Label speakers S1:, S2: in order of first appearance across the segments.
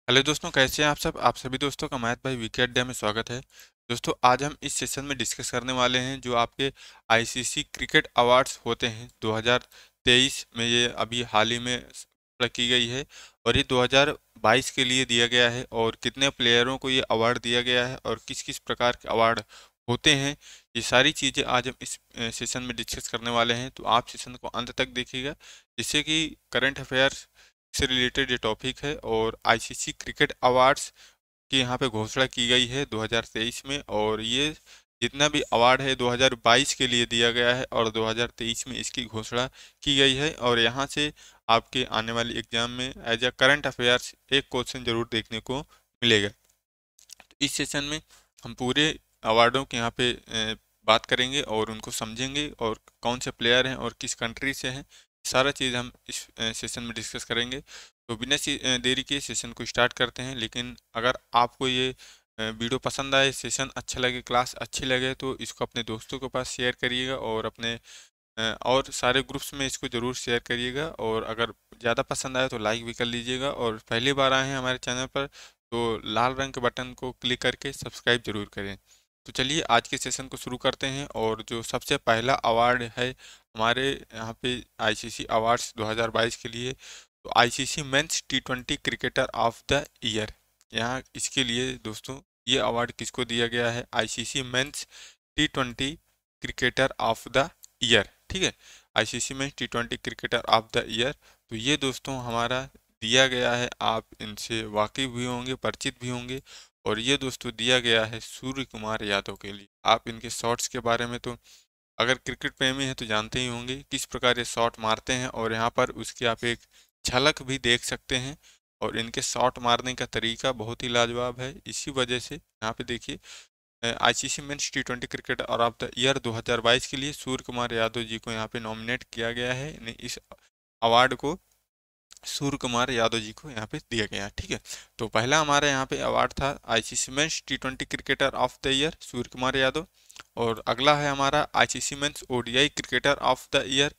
S1: Hello दोस्तों, कैसे हैं आप सब। आप सभी दोस्तों का मैथ भाई वीके अड्डा में स्वागत है। दोस्तों, आज हम इस सेशन में डिस्कस करने वाले हैं जो आपके आईसीसी क्रिकेट अवार्ड्स होते हैं 2023 में। ये अभी हाल ही में की गई है और ये 2022 के लिए दिया गया है और कितने प्लेयरों को ये अवार्ड दिया गया है और किस किस प्रकार के अवार्ड होते हैं, ये सारी चीज़ें आज हम इस सेशन में डिस्कस करने वाले हैं। तो आप सेशन को अंत तक देखिएगा, जिससे कि करंट अफेयर्स से रिलेटेड ये टॉपिक है। और आईसीसी क्रिकेट अवार्ड्स की यहाँ पे घोषणा की गई है 2023 में, और ये जितना भी अवार्ड है 2022 के लिए दिया गया है और 2023 में इसकी घोषणा की गई है। और यहाँ से आपके आने वाले एग्जाम में एज अ करंट अफेयर्स एक क्वेश्चन जरूर देखने को मिलेगा। तो इस सेशन में हम पूरे अवार्डों के यहाँ पे बात करेंगे और उनको समझेंगे और कौन से प्लेयर हैं और किस कंट्री से हैं, सारा चीज़ हम इस सेशन में डिस्कस करेंगे। तो बिना देरी के सेशन को स्टार्ट करते हैं। लेकिन अगर आपको ये वीडियो पसंद आए, सेशन अच्छा लगे, क्लास अच्छी लगे, तो इसको अपने दोस्तों के पास शेयर करिएगा और अपने और सारे ग्रुप्स में इसको ज़रूर शेयर करिएगा। और अगर ज़्यादा पसंद आए तो लाइक भी कर लीजिएगा, और पहली बार आए हैं हमारे चैनल पर तो लाल रंग के बटन को क्लिक करके सब्सक्राइब जरूर करें। तो चलिए आज के सेशन को शुरू करते हैं। और जो सबसे पहला अवार्ड है हमारे यहाँ पे आईसीसी अवार्ड्स 2022 के लिए, तो आईसीसी मेंस टी20 क्रिकेटर ऑफ द ईयर, यहाँ इसके लिए दोस्तों ये अवार्ड किसको दिया गया है, आईसीसी मेंस टी20 क्रिकेटर ऑफ द ईयर। ठीक है, आईसीसी में टी20 क्रिकेटर ऑफ द ईयर। तो ये दोस्तों हमारा दिया गया है, आप इनसे वाकिफ भी होंगे, परिचित भी होंगे। और ये दोस्तों दिया गया है सूर्य कुमार यादव के लिए। आप इनके शॉट्स के बारे में तो अगर क्रिकेट प्रेमी हैं तो जानते ही होंगे किस प्रकार ये शॉट मारते हैं, और यहाँ पर उसकी आप एक झलक भी देख सकते हैं। और इनके शॉट मारने का तरीका बहुत ही लाजवाब है। इसी वजह से यहाँ पे देखिए आईसीसी मेंस टी20 क्रिकेट और ऑफ द ईयर 2022 के लिए सूर्य कुमार यादव जी को यहाँ पे नॉमिनेट किया गया है। इस अवार्ड को सूर्य कुमार यादव जी को यहाँ पे दिया गया है। ठीक है, तो पहला हमारे यहाँ पे अवार्ड था आईसीसी मेंस टी20 cricketer of the year Surya Kumar Yadav. और अगला है हमारा ICC men's ODI cricketer of the year,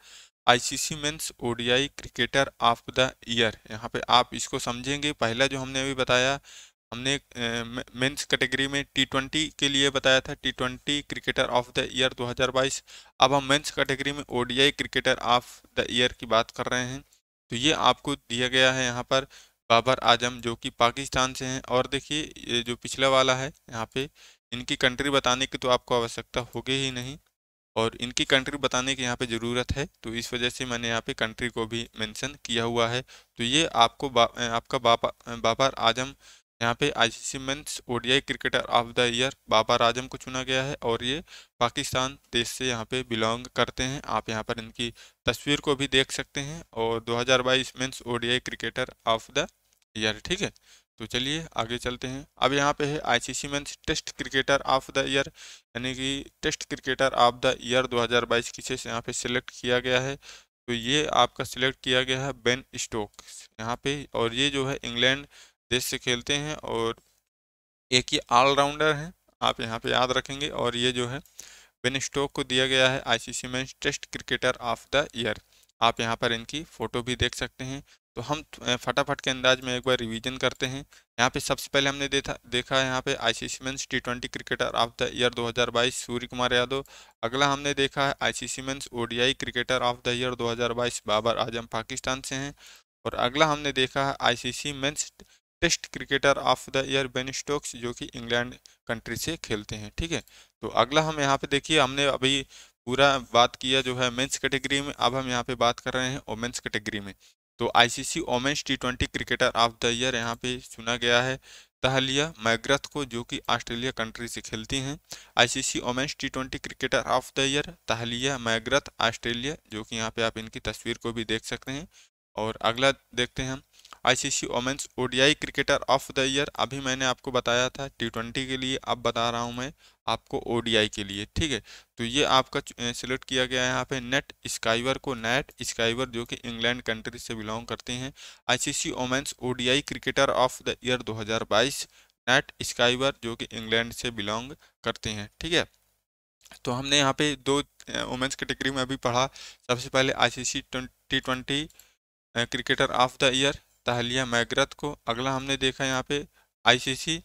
S1: ICC men's ODI cricketer of the year. यहाँ पे आप इसको समझेंगे, पहला जो हमने अभी बताया, हमने मेंस कैटेगरी में टी20 के लिए बताया था टी20 क्रिकेटर ऑफ द ईयर 2022। अब हम मेंस कैटेगरी में ODI cricketer of the year की बात कर रहे हैं। तो ये आपको दिया गया है यहाँ पर बाबर आजम, जो कि पाकिस्तान से हैं। और देखिए ये जो पिछला वाला है यहाँ पे इनकी कंट्री बताने की तो आपको आवश्यकता होगी ही नहीं, और इनकी कंट्री बताने की यहाँ पे ज़रूरत है, तो इस वजह से मैंने यहाँ पे कंट्री को भी मेंशन किया हुआ है। तो ये आपको आपका बाबर आजम यहाँ पे ICC men's ODI cricketer of the year Babar Azam को चुना गया है, और ये पाकिस्तान देश से यहाँ पे बिलोंग करते हैं। आप यहाँ पर इनकी तस्वीर को भी देख सकते हैं। और 2022 mains ODI cricketer of the year. ठीक है, तो चलिए आगे चलते हैं। अब यहाँ पे है ICC men's test cricketer of the year, यानी कि test cricketer of the year 2022 किसे यहाँ पे सिलेक्ट किया गया है। तो ये आपका सिलेक्ट किया गया है बेन स्टोक्स यहाँ पे, और ये जो है इंग्लैंड देश से खेलते हैं और एक ही ऑलराउंडर हैं, आप यहाँ पे याद रखेंगे। और ये जो है बेन स्टोक को दिया गया है आईसीसी में test cricketer of the year. आप यहाँ पर इनकी फ़ोटो भी देख सकते हैं। तो हम फटाफट के अंदाज में एक बार रिवीजन करते हैं। यहाँ पे सबसे पहले हमने देखा यहाँ पे आईसीसी मेंस टी20 cricketer of the year 2022 Surya Kumar Yadav. अगला हमने देखा है ICC men's ODI cricketer of the year 2022 Babar Azam Pakistan से हैं। और अगला हमने देखा है ICC men's test cricketer of the year Ben Stokes, जो कि इंग्लैंड कंट्री से खेलते हैं। ठीक है, तो अगला हम यहाँ पे देखिए, हमने अभी पूरा बात किया जो है मेंस कैटेगरी में, अब हम यहाँ पे बात कर रहे हैं वोमेंस कैटेगरी में। तो ICC women's T20 cricketer of the year यहाँ पे चुना गया है तहलिया मैकग्रथ को, जो कि ऑस्ट्रेलिया कंट्री से खेलती हैं। ICC women's T20 cricketer of the year Tahlia McGrath Australia, जो कि यहाँ पे आप इनकी तस्वीर को भी देख सकते हैं। और अगला देखते हैं हम ICC women's ODI cricketer of the year. अभी मैंने आपको बताया था टी20 के लिए, अब बता रहा हूँ मैं आपको ओडीआई के लिए। ठीक है, तो ये आपका सिलेक्ट किया गया है यहाँ पे नेट स्काइवर को, नेट स्काइवर, जो कि इंग्लैंड कंट्री से बिलोंग करते हैं। ICC women's ODI cricketer of the year 2022 Nat Sciver, जो कि इंग्लैंड से बिलोंग करते हैं। ठीक है, तो हमने यहाँ पे दो वोमेंस कैटेगरी में अभी पढ़ा। सबसे पहले आईसीसी टी20 cricketer of the year Tahlia McGrath को। अगला हमने देखा यहाँ पे ICC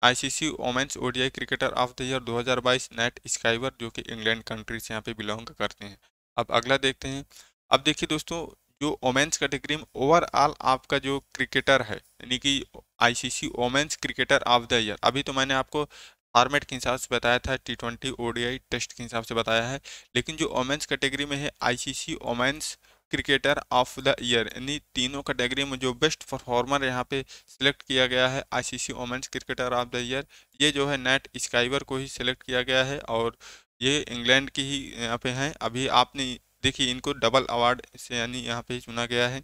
S1: ICC women's ODI cricketer of the year 2022 Nat Sciver, जो कि इंग्लैंड कंट्री से यहाँ पे बिलोंग करते हैं। अब अगला देखते हैं। अब देखिए दोस्तों, जो वोमेन्स कैटेगरी में ओवरऑल आपका जो क्रिकेटर है, यानी कि ICC women's cricketer of the year, अभी तो मैंने आपको फॉर्मेट के हिसाब से बताया था, T20 ओडीआई टेस्ट के हिसाब से बताया है, लेकिन जो वोमेन्स कैटेगरी में है ICC women's cricketer of the year, यानी तीनों कैटेगरी में जो बेस्ट परफॉर्मर यहाँ पे सिलेक्ट किया गया है ICC women's cricketer of the year, ये जो है नेट स्काइवर को ही सिलेक्ट किया गया है, और ये इंग्लैंड की ही यहाँ पे हैं। अभी आपने देखिए इनको डबल अवार्ड से यानी यहाँ पे चुना गया है।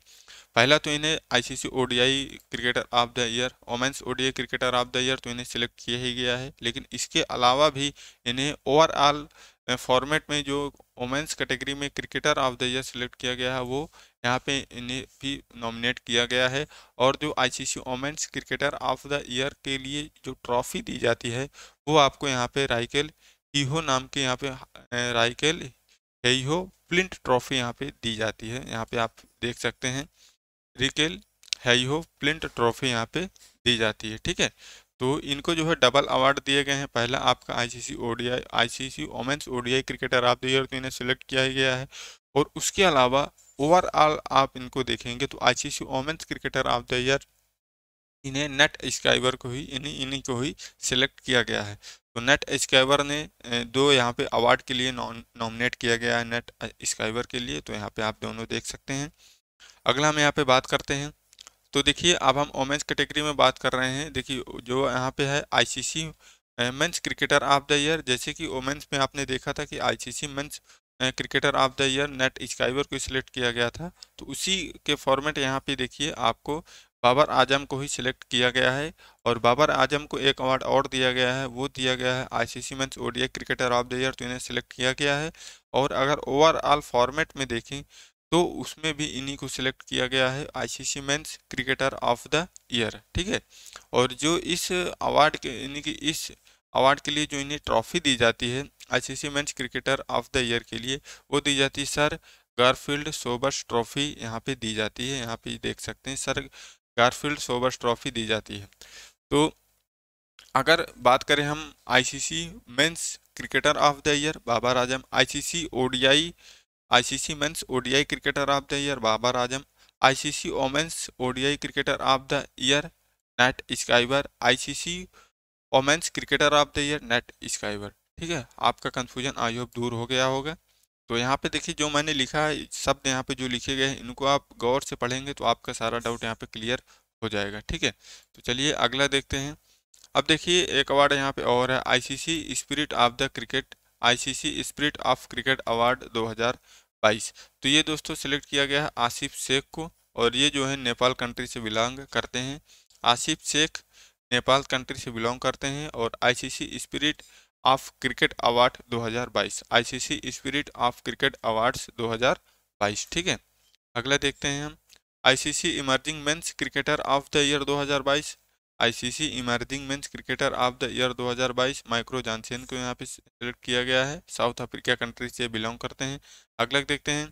S1: पहला तो इन्हें ICC ODI cricketer of the year, women's ODI cricketer of the year तो इन्हें सिलेक्ट किया ही गया है, लेकिन इसके अलावा भी इन्हें ओवरऑल फॉर्मेट में जो वोमेन्स कैटेगरी में cricketer of the year select किया गया है, वो यहाँ पे इन्हें भी नॉमिनेट किया गया है। और जो ICC women's cricketer of the year के लिए जो ट्रॉफी दी जाती है, वो आपको यहाँ पे राइकेल हीहो नाम के यहाँ पे राइकेल हीहो फ्लिंट ट्रॉफी यहाँ पे दी जाती है। यहाँ पे आप देख सकते हैं, रिकेल हैयो फ्लिंट ट्रॉफी यहाँ पे दी जाती है। ठीक है, तो इनको जो है डबल अवार्ड दिए गए हैं। पहला आपका ICC ODI ICC women's ODI cricketer of the year तो इन्हें सिलेक्ट किया ही गया है, और उसके अलावा ओवरऑल आप इनको देखेंगे तो ICC women's cricketer of the year इन्हें नेट स्काइवर को ही इन्हीं को ही सिलेक्ट किया गया है। तो नेट स्काइवर ने दो यहाँ पे अवार्ड के लिए नॉमिनेट किया गया है नेट स्काइवर के लिए, तो यहाँ पे आप दोनों देख सकते हैं। अगला हम यहाँ पे बात करते हैं। तो देखिए अब हम वोमेन्स कैटेगरी में बात कर रहे हैं। देखिए जो यहाँ पे है ICC men's cricketer of the year, जैसे कि वोमेन्स में आपने देखा था कि ICC men's cricketer of the year Nat Sciver को सिलेक्ट किया गया था, तो उसी के फॉर्मेट यहाँ पे देखिए आपको बाबर आजम को ही सिलेक्ट किया गया है, और बाबर आजम को एक अवार्ड और दिया गया है, वो दिया गया है ICC men's ODI cricketer of the year, तो इन्हें सिलेक्ट किया गया है। और अगर ओवरऑल फॉर्मेट में देखें तो उसमें भी इन्हीं को सिलेक्ट किया गया है ICC men's cricketer of the year. ठीक है, और जो इस अवार्ड के यानी कि इस अवार्ड के लिए जो इन्हें ट्रॉफी दी जाती है ICC men's cricketer of the year के लिए, वो दी जाती है सर गारफील्ड सोबर्स ट्रॉफी, यहाँ पे दी जाती है। यहाँ पे देख सकते हैं सर गारफील्ड सोबर्स ट्रॉफी दी जाती है। तो अगर बात करें हम ICC men's cricketer of the year Babar Azam, ICC men's ODI cricketer of the year Babar Azam, ICC women's ODI cricketer of the year Nat Sciver, ICC women's cricketer of the year Nat Sciver. ठीक है, आपका कंफ्यूजन आई होप दूर हो गया होगा। तो यहाँ पे देखिए जो मैंने लिखा है शब्द यहाँ पे जो लिखे गए हैं, इनको आप गौर से पढ़ेंगे तो आपका सारा डाउट यहाँ पे क्लियर हो जाएगा। ठीक है, तो चलिए अगला देखते हैं। अब देखिए एक अवार्ड यहाँ पे और है ICC spirit of the cricket, ICC spirit of cricket award 2022। तो ये दोस्तों सिलेक्ट किया गया है आसिफ शेख को, और ये जो है नेपाल कंट्री से बिलोंग करते हैं। आसिफ शेख नेपाल कंट्री से बिलोंग करते हैं, और ICC spirit of cricket award 2022, ICC spirit of cricket awards 2022। ठीक है, अगला देखते हैं हम ICC emerging men's cricketer of the year 2022, ICC emerging men's cricketer of the year 2022 Michael Johnson को यहाँ पे सिलेक्ट किया गया है, साउथ अफ्रीका कंट्री से बिलोंग करते हैं। अगला देखते हैं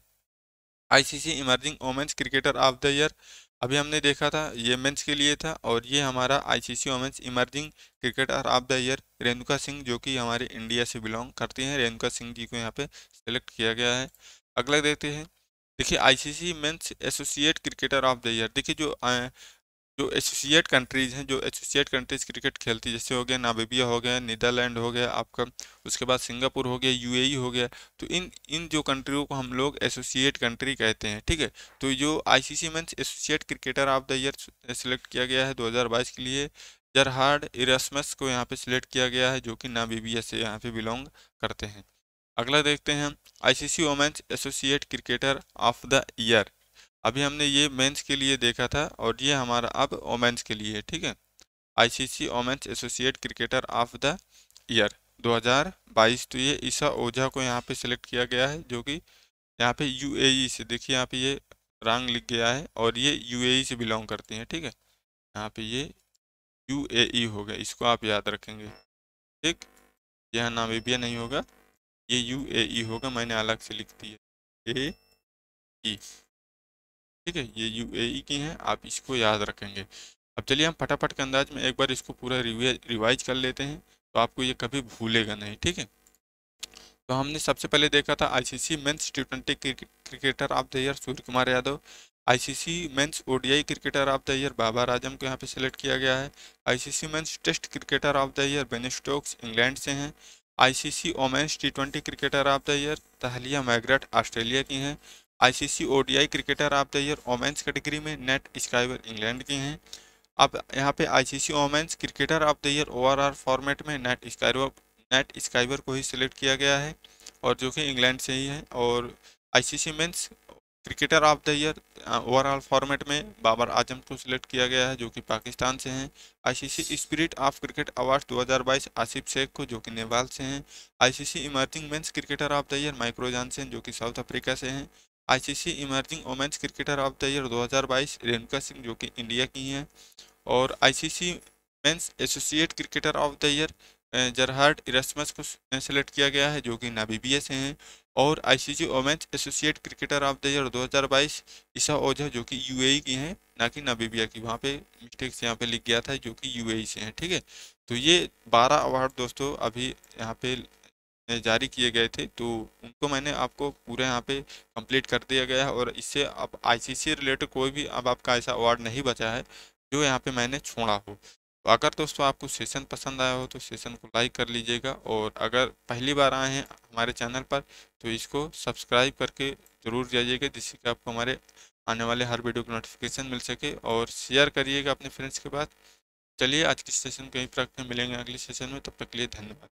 S1: ICC emerging women's cricketer of the year, अभी हमने देखा था ये मेंस के लिए था, और ये हमारा ICC women's emerging cricketer of the year Renuka Singh, जो कि हमारे इंडिया से बिलोंग करती हैं, रेणुका सिंह जी को यहाँ पे सिलेक्ट किया गया है। अगला देखते हैं, देखिए ICC men's associate cricketer of the year. देखिए जो एसोसिएट कंट्रीज हैं, जो एसोसिएट कंट्रीज क्रिकेट खेलती है, जैसे हो गया नामीबिया हो गया, नीदरलैंड हो गया आपका, उसके बाद सिंगापुर हो गया, यूएई हो गया, तो इन इन जो कंट्रियों को हम लोग एसोसिएट कंट्री कहते हैं। ठीक है, तो जो ICC men's associate cricketer of the year select किया गया है 2022 के लिए, जरहार्ड इरास्मस को यहाँ पे सिलेक्ट किया गया है, जो कि नामीबिया से यहाँ पे बिलोंग करते हैं। अगला देखते हैं हम ICC women's associate cricketer of the year, अभी हमने ये मेंस के लिए देखा था, और ये हमारा अब वोमेन्स के लिए है। ठीक है, ICC women's associate cricketer of the year 2022, तो ये ईसा ओझा को यहाँ पे सिलेक्ट किया गया है, जो कि यहाँ पे यूएई से, देखिए यहाँ पे ये रंग लिख गया है, और ये यूएई से बिलोंग करती हैं। ठीक है, यहाँ पे ये यूएई हो गया, इसको आप याद रखेंगे। ठीक, यहाँ नामीबिया नहीं होगा, ये यूएई होगा, मैंने अलग से लिख दी है ए ई। ठीक है, ये यूएई की हैं, आप इसको याद रखेंगे। अब चलिए हम फटाफट के अंदाज में एक बार इसको पूरा रिवाइज कर लेते हैं, तो आपको ये कभी भूलेगा नहीं। ठीक है, तो हमने सबसे पहले देखा था आईसीसी मेंस टी20 cricketer of the year Surya Kumar Yadav, ICC men's ODI cricketer of the year Babar Azam को यहाँ पे सिलेक्ट किया गया है, ICC men's test cricketer of the year Ben Stokes England से हैं, आईसीसी वोमेन्स टी20 cricketer of the year Tahlia McGrath Australia की हैं, ICC ODI cricketer of the year women's category में नेट स्काइवर इंग्लैंड की हैं। अब यहाँ पे ICC women's cricketer of the year overall format में नेट स्काइवर को ही सिलेक्ट किया गया है, और जो कि इंग्लैंड से ही है। और ICC men's cricketer of the year overall format में बाबर आजम को सिलेक्ट किया गया है, जो कि पाकिस्तान से हैं। ICC spirit of cricket award 2022 Asif Sheikh को, जो कि नेपाल से हैं। ICC emerging men's cricketer of the year Michael Johnson, जो कि साउथ अफ्रीका से हैं। ICC emerging women's cricketer of the year 2022 Renuka Singh, जो कि इंडिया की हैं। और ICC men's associate cricketer of the year Gerhard Erasmus को सेलेक्ट किया गया है, जो कि नामीबिया से हैं। और ICC women's associate cricketer of the year 2022 Esha Ojha, जो कि यूएई की हैं, ना कि नामीबिया की, वहाँ पे मिस्टेक से यहाँ पे लिख गया था, जो कि यूएई से हैं। ठीक है, तो ये 12 अवार्ड दोस्तों अभी यहाँ पे जारी किए गए थे, तो उनको मैंने आपको पूरे यहाँ पे कंप्लीट कर दिया गया है। और इससे अब आईसीसी रिलेटेड कोई भी अब आपका ऐसा अवार्ड नहीं बचा है जो यहाँ पे मैंने छोड़ा हो। तो अगर दोस्तों आपको सेशन पसंद आया हो तो सेशन को लाइक कर लीजिएगा, और अगर पहली बार आए हैं हमारे चैनल पर तो इसको सब्सक्राइब करके ज़रूर जाइएगा, जिससे कि आपको हमारे आने वाले हर वीडियो की नोटिफिकेशन मिल सके। और शेयर करिएगा अपने फ्रेंड्स के पास। चलिए आज की सेशन को यहीं पर रखते हैं, मिलेंगे अगले सेशन में, तब तक के लिए धन्यवाद।